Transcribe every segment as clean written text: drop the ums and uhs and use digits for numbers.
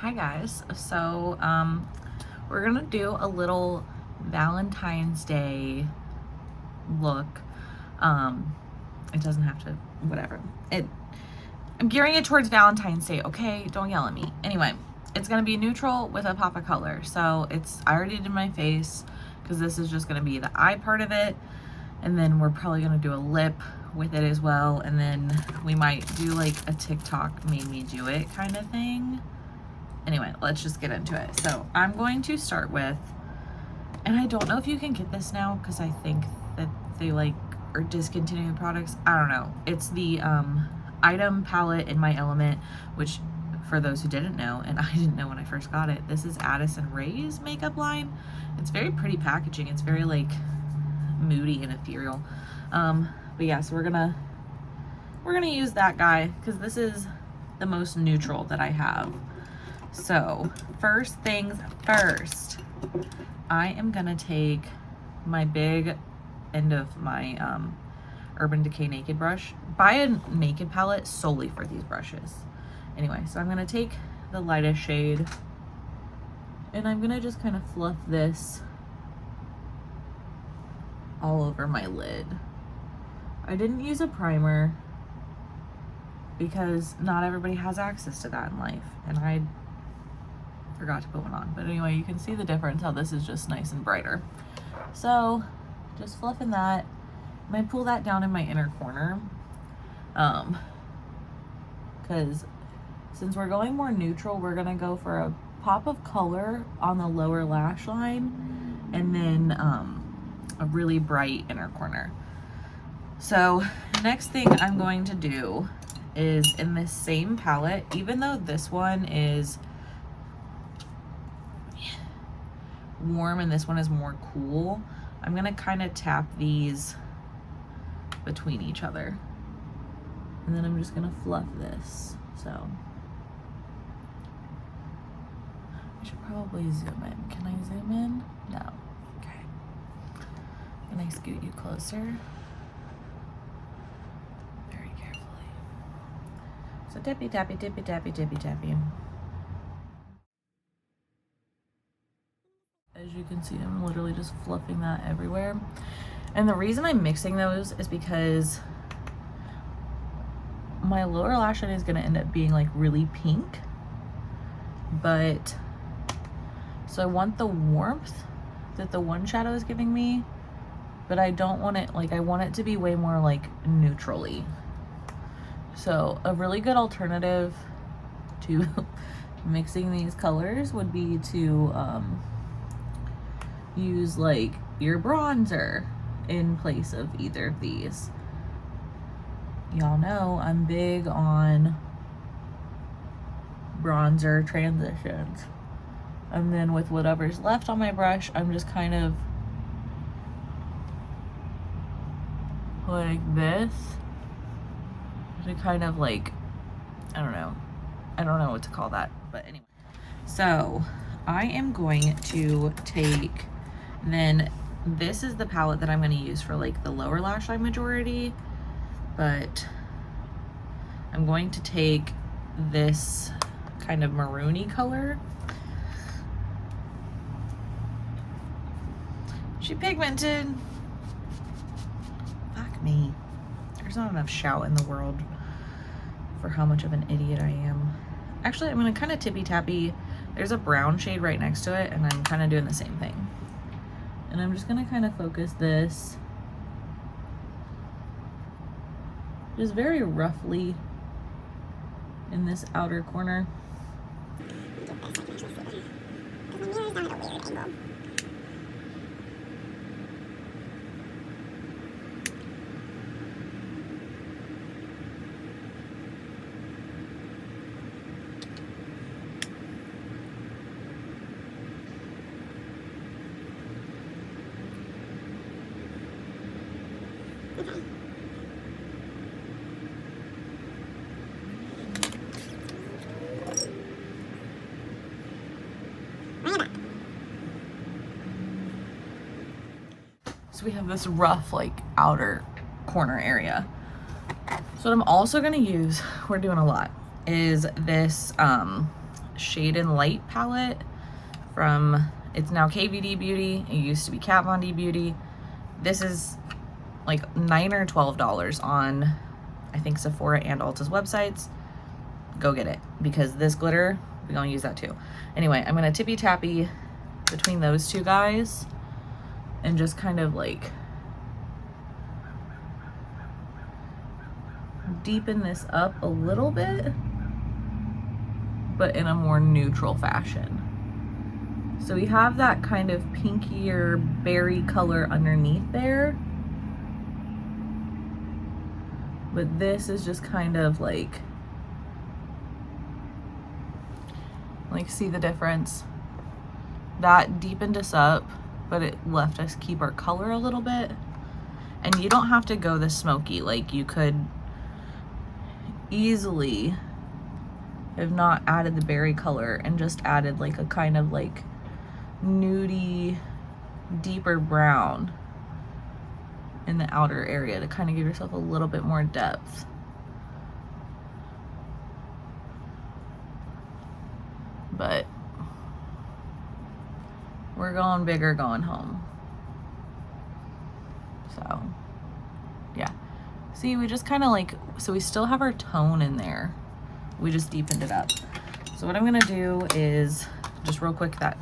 Hi guys. So we're gonna do a little Valentine's Day look. It doesn't have to, whatever. I'm gearing it towards Valentine's Day, okay? Don't yell at me. Anyway, it's gonna be neutral with a pop of color. So I already did my face because this is just gonna be the eye part of it. And then we're probably gonna do a lip with it as well. And then we might do like a TikTok made me do it kind of thing. Anyway, let's just get into it. So I'm going to start with, and I don't know if you can get this now because I think that they like are discontinuing the products. I don't know. It's the item palette in My Element, which for those who didn't know, and I didn't know when I first got it, this is Addison Rae's makeup line. It's very pretty packaging. It's very like moody and ethereal. But yeah, so we're gonna use that guy because this is the most neutral that I have. So first things first, I am gonna take my big end of my Urban Decay Naked brush. Buy a naked palette solely for these brushes. Anyway, so I'm gonna take the lightest shade and I'm gonna just kind of fluff this all over my lid. I didn't use a primer because not everybody has access to that in life, and I forgot to put one on. But anyway, you can see the difference, how this is just nice and brighter. So just fluffing that. I might pull that down in my inner corner, because since we're going more neutral, we're gonna go for a pop of color on the lower lash line and then a really bright inner corner. So next thing I'm going to do is in this same palette, even though this one is warm and this one is more cool, I'm gonna kind of tap these between each other, and then I'm just gonna fluff this. So I should probably zoom in. Can I zoom in? No. Okay. Can I scoot you closer? Very carefully. So tippy tappy, tippy tappy, tippy tappy. As you can see, I'm literally just fluffing that everywhere. And the reason I'm mixing those is because my lower lash line is going to end up being like really pink. But so I want the warmth that the one shadow is giving me, but I don't want it, like I want it to be way more like neutrally. So a really good alternative to mixing these colors would be to use like your bronzer in place of either of these. Y'all know I'm big on bronzer transitions. And then with whatever's left on my brush, I'm just kind of like this to kind of like, I don't know what to call that, but anyway. So I am going to take, then this is the palette that I'm going to use for like the lower lash line majority, but I'm going to take this kind of maroony color. She pigmented. Fuck me. There's not enough shout in the world for how much of an idiot I am. Actually, I'm going to kind of tippy tappy. There's a brown shade right next to it, and I'm kind of doing the same thing. And I'm just going to kind of focus this just very roughly in this outer corner. So we have this rough like outer corner area. So what I'm also gonna use, we're doing a lot, is this Shade and Light palette from, it's now KVD Beauty. It used to be Kat Von D Beauty. This is like $9 or $12 on, I think, Sephora and Ulta's websites. Go get it, because this glitter, we're gonna use that too. Anyway, I'm gonna tippy tappy between those two guys and just kind of like deepen this up a little bit, but in a more neutral fashion. So we have that kind of pinkier berry color underneath there, but this is just kind of like see the difference? That deepened us up, but it left us keep our color a little bit. And you don't have to go this smoky. Like, you could easily have not added the berry color and just added like a kind of like nudie, deeper brown in the outer area to kind of give yourself a little bit more depth. But we're going big or going home. So yeah, see, we just kind of like, so we still have our tone in there, we just deepened it up. So what I'm gonna do is just real quick, that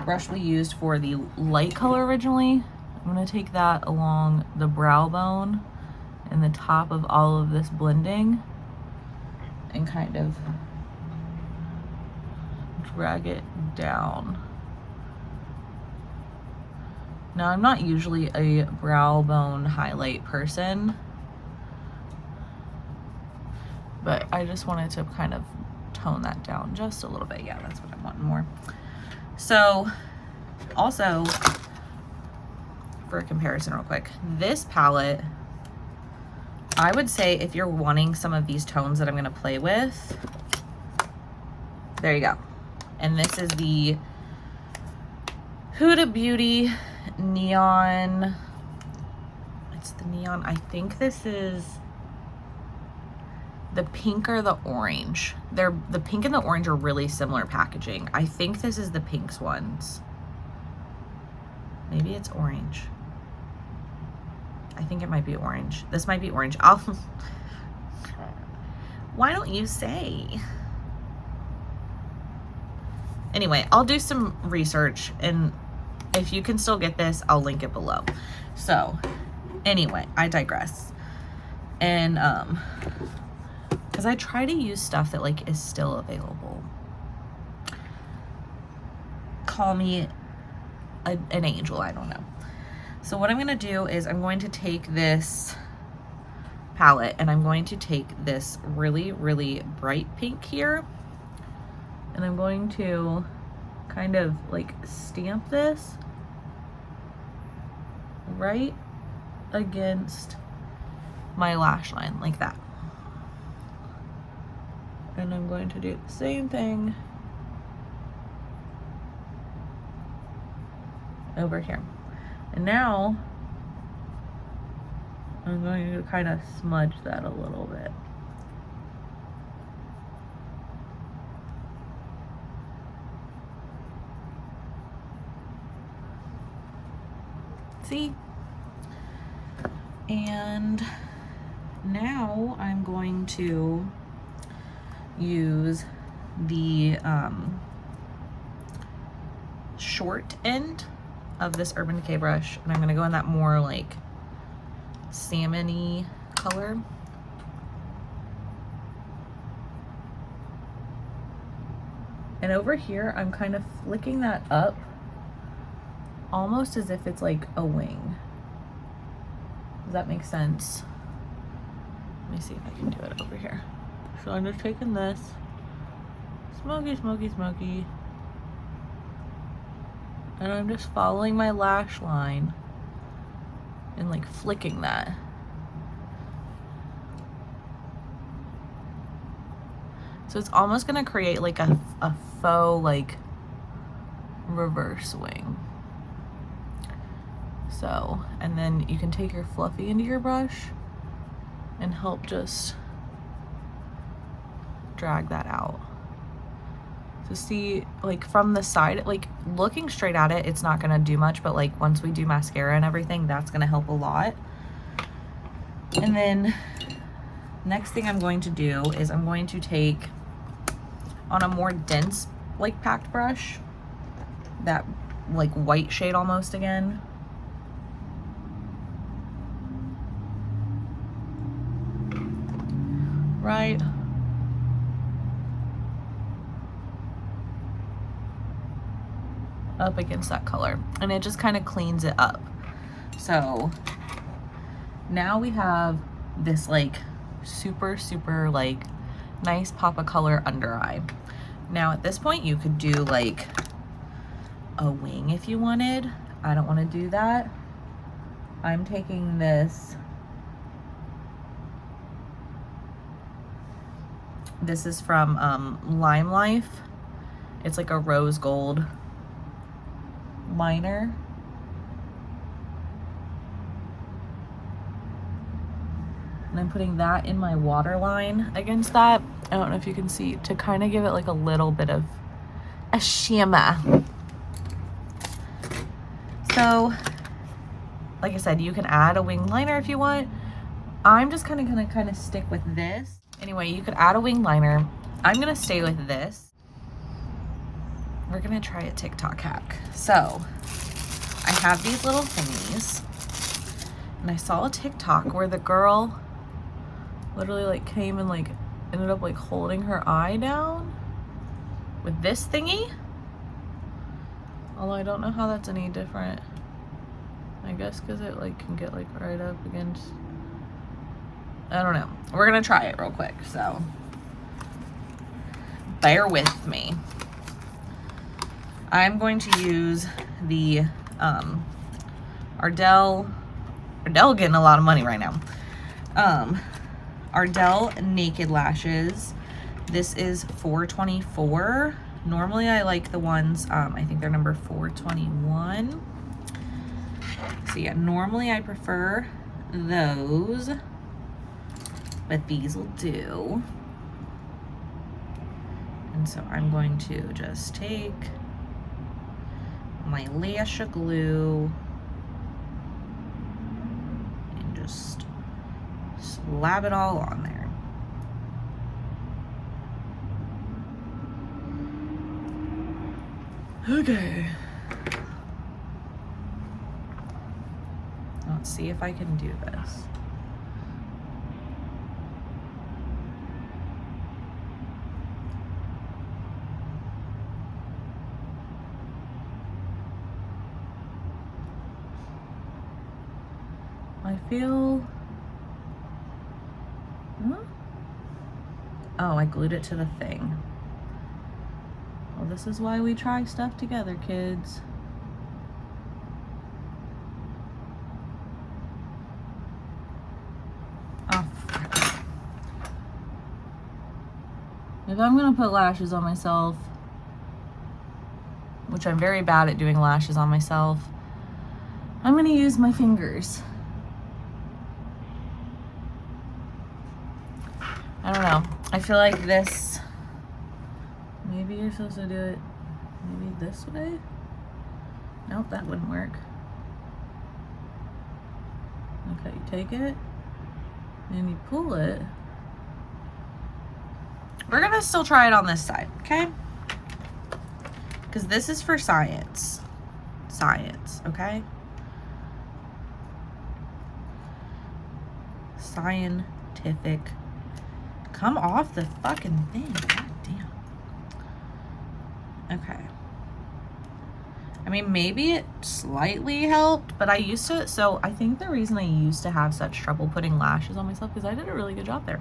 brush we used for the light color originally, I'm gonna take that along the brow bone and the top of all of this blending and kind of drag it down. Now, I'm not usually a brow bone highlight person, but I just wanted to kind of tone that down just a little bit. Yeah, that's what I'm wanting more. So also, for a comparison real quick, this palette, I would say if you're wanting some of these tones that I'm gonna play with, there you go. And this is the Huda Beauty Neon. It's the neon. I think this is the pink or the orange. The pink and the orange are really similar packaging. I think this is the pinks ones. Maybe it's orange. I think it might be orange. This might be orange. Why don't you say? Anyway, I'll do some research, and if you can still get this, I'll link it below. So anyway, I digress. And because I try to use stuff that like is still available. Call me an angel, I don't know. So what I'm gonna do is I'm going to take this palette and I'm going to take this really, really bright pink here, and I'm going to kind of like stamp this right against my lash line like that. And I'm going to do the same thing over here. And now I'm going to kind of smudge that a little bit. See? And now I'm going to use the short end of this Urban Decay brush, and I'm gonna go in that more like salmon-y color. And over here, I'm kind of flicking that up almost as if it's like a wing. Does that make sense? Let me see if I can do it over here. So I'm just taking this, smoky, smoky, smoky, and I'm just following my lash line and like flicking that. So it's almost gonna create like a faux like reverse wing. So, and then you can take your fluffy into your brush and help just drag that out. to see, like, from the side, like, looking straight at it, it's not gonna do much, but like once we do mascara and everything, that's gonna help a lot. And then next thing I'm going to do is I'm going to take on a more dense, like, packed brush, that like white shade almost again. Right up against that color, and it just kind of cleans it up. So now we have this like super like nice pop of color under eye. Now at this point you could do like a wing if you wanted. I don't want to do that. I'm taking this is from Lime Life. It's like a rose gold liner. And I'm putting that in my waterline against that. I don't know if you can see, to kind of give it like a little bit of a shimmer. So, like I said, you can add a wing liner if you want. I'm just kind of gonna stick with this. Anyway, you could add a wing liner. I'm gonna stay with this. We're gonna try a TikTok hack. So, I have these little thingies, and I saw a TikTok where the girl literally like came and like ended up like holding her eye down with this thingy. Although I don't know how that's any different. I guess because it like can get like right up against, I don't know. We're gonna try it real quick, so bear with me. I'm going to use the Ardell getting a lot of money right now. Ardell Naked Lashes. This is $4.24. Normally I like the ones, I think they're number 421. So yeah, normally I prefer those, but these will do. And so I'm going to just take my lash glue and just slap it all on there. Okay. Let's see if I can do this. I feel, oh, I glued it to the thing. Well, this is why we try stuff together, kids. Oh, if I'm gonna put lashes on myself, which I'm very bad at doing lashes on myself, I'm gonna use my fingers. I don't know. I feel like this, maybe you're supposed to do it maybe this way? Nope, that wouldn't work. Okay, you take it and you pull it. We're gonna still try it on this side, okay? Because this is for science. Science, okay? Scientific. Come off the fucking thing. God damn. Okay. I mean, maybe it slightly helped, but I used to, so I think the reason I used to have such trouble putting lashes on myself, because I did a really good job there.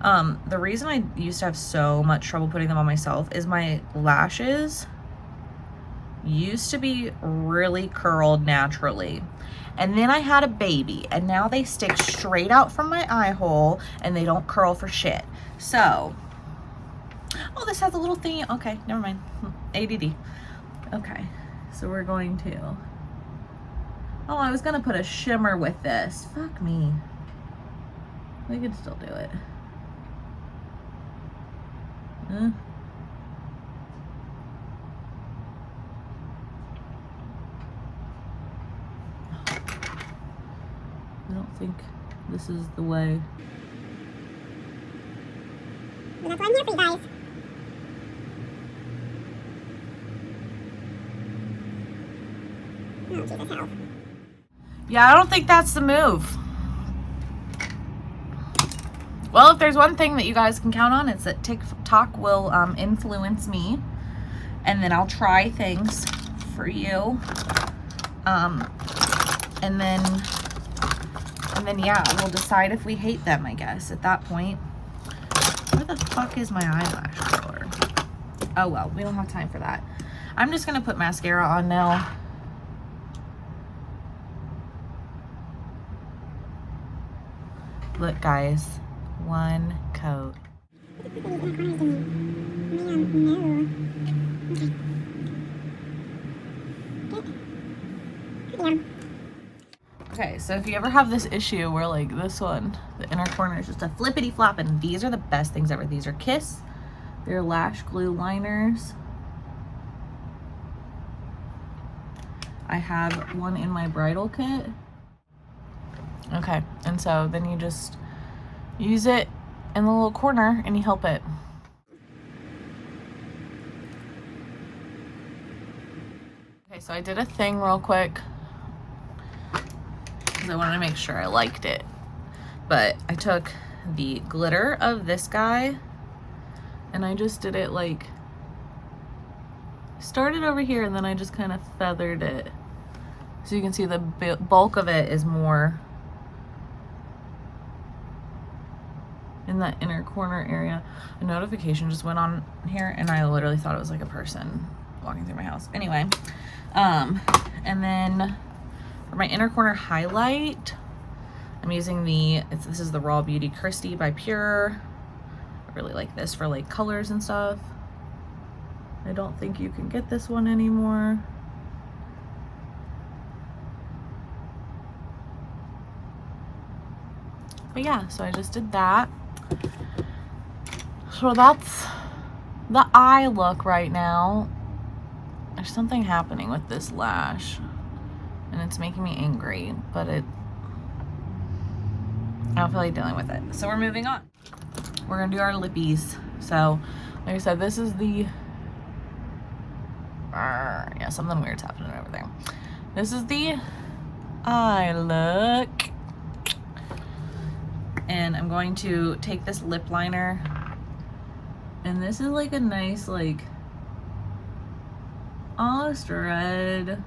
The reason I used to have so much trouble putting them on myself is my lashes used to be really curled naturally. And then I had a baby, and now they stick straight out from my eye hole, and they don't curl for shit. So, oh, this has a little thing. Okay, never mind. ADD. Okay, so we're going to, oh, I was gonna put a shimmer with this. Fuck me. We could still do it. I don't think this is the way. Well, that's why I'm here for you guys. Oh, Jesus, help. Yeah, I don't think that's the move. Well, if there's one thing that you guys can count on, it's that TikTok will influence me, and then I'll try things for you. And then yeah, we'll decide if we hate them, I guess, at that point. Where the fuck is my eyelash curler? Oh well, we don't have time for that. I'm just gonna put mascara on now. Look, guys, one coat. Okay, so if you ever have this issue where like this one, the inner corner is just a flippity flop, and these are the best things ever. These are Kiss. They're lash glue liners. I have one in my bridal kit. Okay, and so then you just use it in the little corner and you help it. Okay, so I did a thing real quick because I wanted to make sure I liked it. But I took the glitter of this guy and I just did it like, started over here and then I just kind of feathered it. So you can see the bulk of it is more in that inner corner area. A notification just went on here and I literally thought it was like a person walking through my house. Anyway, and then for my inner corner highlight, I'm using this is the Raw Beauty Christy by Pure. I really like this for like colors and stuff. I don't think you can get this one anymore. But yeah, so I just did that. So that's the eye look right now. There's something happening with this lash and it's making me angry, but I don't feel like dealing with it. So we're moving on. We're gonna do our lippies. So like I said, this is the yeah, something weird's happening over there. This is the eye look. And I'm going to take this lip liner, and this is like a nice like almost red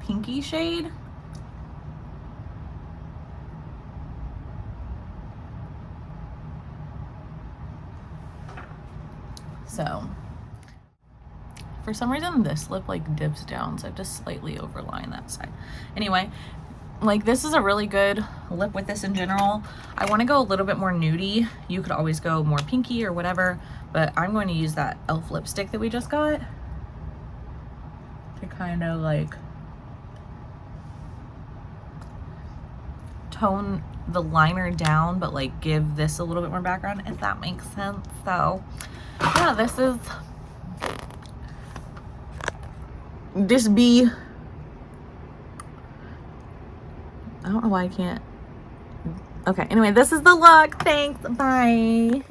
pinky shade. So for some reason this lip like dips down, so I have to slightly overline that side. Anyway, like this is a really good lip with this in general. I want to go a little bit more nudie. You could always go more pinky or whatever, but I'm going to use that e.l.f. lipstick that we just got to kind of like tone the liner down, but like give this a little bit more background, if that makes sense. So yeah, this be, I don't know why I can't. Okay, anyway, this is the look. Thanks, bye.